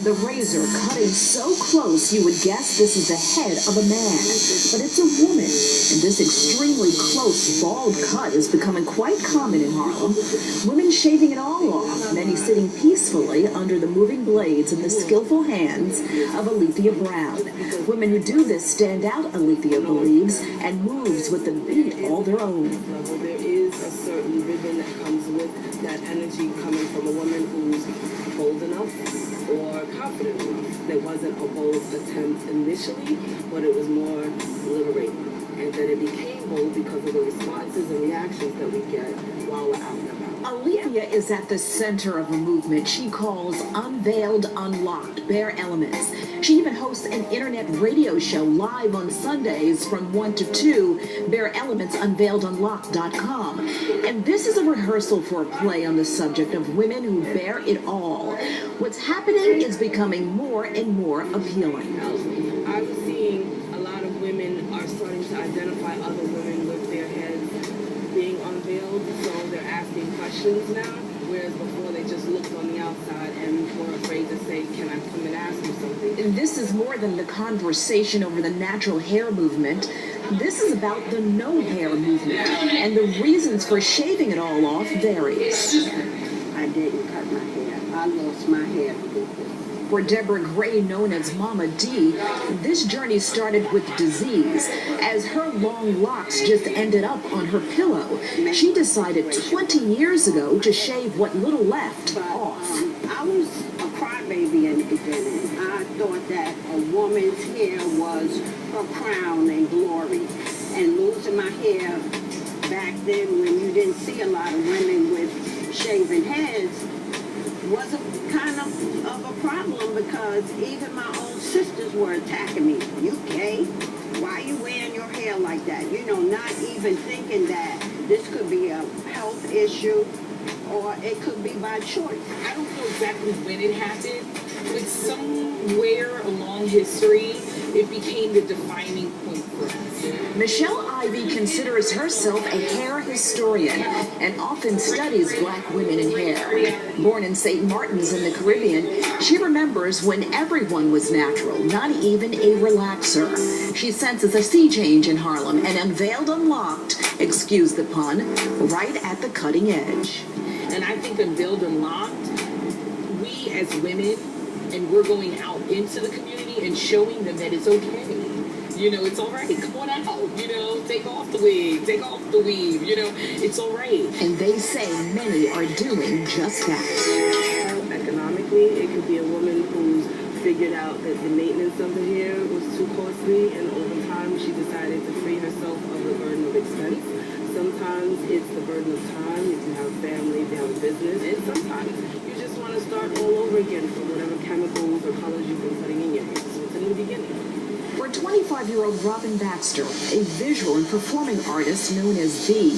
The razor cutting so close you would guess this is the head of a man, but it's a woman, and this extremely close bald cut is becoming quite common in Harlem. Women shaving it all off, many sitting peacefully under the moving blades in the skillful hands of Aleathia Brown. Women who do this stand out, Aleathia believes, and moves with the beat all their own. There is a certain rhythm that comes with that energy coming from a woman who's bold enough or confident enough. There wasn't a bold attempt initially, but it was more liberating. And then it became bold because of the responses and reactions that we get while we're out and about. Aleathia is at the center of a movement she calls Unveiled, Unlocked, Bare Elements. She even hosts an internet radio show live on Sundays from 1 to 2, Bare Elements, UnveiledUnlocked.com. And this is a rehearsal for a play on the subject of women who bear it all. What's happening is becoming more and more appealing. I'm seeing a lot of women are starting to identify other women with their heads being unveiled, so they're asking questions now, whereas before they just looked on the outside and were afraid to say, can I come and ask you something? And this is more than the conversation over the natural hair movement. This is about the no hair movement, and the reasons for shaving it all off varies. I didn't cut my hair. I lost my hair to do this. For Deborah Gray, known as Mama D, this journey started with disease. As her long locks just ended up on her pillow, she decided 20 years ago to shave what little left off. I was a crybaby in the beginning. I thought that a woman's hair was her crown and glory. And losing my hair back then when you didn't see a lot of women with shaven heads was a kind of a problem, because even my own sisters were attacking me. You gay? Why are you wearing your hair like that? You know, not even thinking that this could be a health issue or it could be by choice. I don't know exactly when it happened, but somewhere along history, it became the defining point for us. Michelle Ivy considers herself a hair historian and often studies black women in hair. Born in St. Martin's in the Caribbean, she remembers when everyone was natural, not even a relaxer. She senses a sea change in Harlem and Unveiled Unlocked, excuse the pun, right at the cutting edge. And I think Unveiled Unlocked, we as women, and we're going out into the community and showing them that it's okay. You know, it's all right. Come on out. You know, take off the wig, take off the weave. You know, it's all right. And they say many are doing just that. Economically, it could be a woman who's figured out that the maintenance of the hair was too costly, and over time she decided to free herself of the burden of expense. Sometimes it's the burden of time, if you have a family, if you have a business, and sometimes you just want to start all over again from whatever chemicals or colors you've been putting in your hair. So it's a new beginning. For 25-year-old Robin Baxter, a visual and performing artist known as B,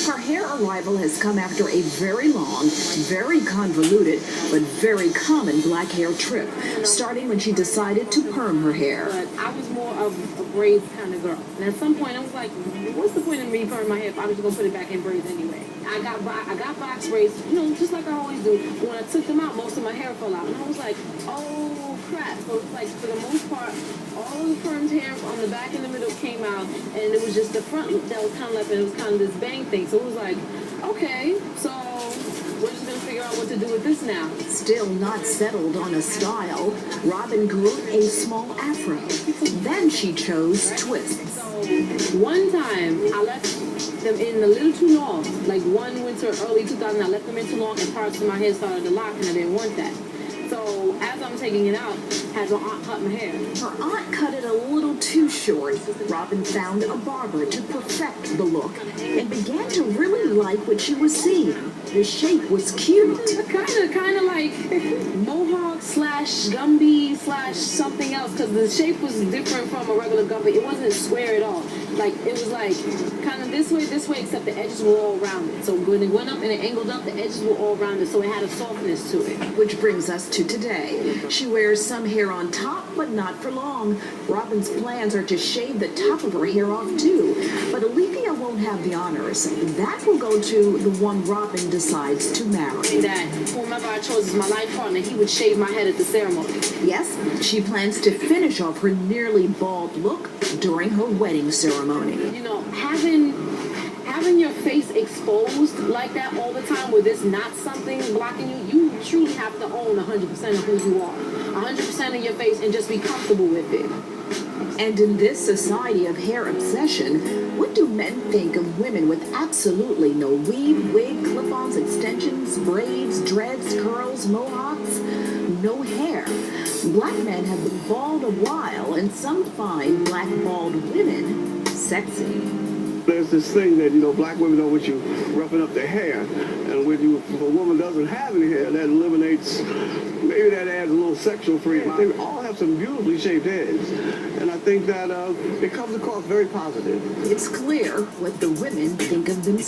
her hair arrival has come after a very long, very convoluted, but very common black hair trip, starting when she decided to perm her hair. But I was more of a braids kind of girl. And at some point, I was like, what's the point of me perming my hair if I'm just going to put it back in braids anyway? I got box braids, you know, just like I always do. When I took them out, most of my hair fell out. And I was like, oh, crap. So it's like, for the most part, all of the permed hair on the back and the middle came out, and it was just the front that was kind of left, and it was kind of this bang thing. So it was like, okay, so we're just going to figure out what to do with this now. Still not settled on a style, Robin grew a small afro. Then she chose twists. So one time, I left them in a little too long. Like one winter, early 2000, I left them in too long, and parts of my hair started to lock, and I didn't want that. So as I'm taking it out, had my aunt cut my hair. Her aunt cut it a little too short. Robin found a barber to perfect the look and began to really like what she was seeing. The shape was cute. Kind of like mohawk slash Gumby slash something else, because the shape was different from a regular Gumby. It wasn't square at all. Like, it was like kind of this way, except the edges were all rounded. So when it went up and it angled up, the edges were all rounded, so it had a softness to it. Which brings us to today. She wears some hair on top, but not for long. Robin's plans are to shave the top of her hair off too. But Aleathia won't have the honors. That will go to the one Robin decides to marry. That whomever I chose as my life partner, he would shave my head at the ceremony. Yes, she plans to finish off her nearly bald look during her wedding ceremony. You know, having your face exposed like that all the time where there's not something blocking you, you truly have to own 100% of who you are. 100% of your face and just be comfortable with it. And in this society of hair obsession, what do men think of women with absolutely no weave, wig, clip-ons, extensions, braids, dreads, curls, mohawks? No hair. Black men have been bald a while, and some find black bald women sexy. There's this thing that, black women don't want you roughing up their hair. And if a woman doesn't have any hair, that eliminates, maybe that adds a little sexual freedom. They all have some beautifully shaped heads. And I think that it comes across very positive. It's clear what the women think of themselves.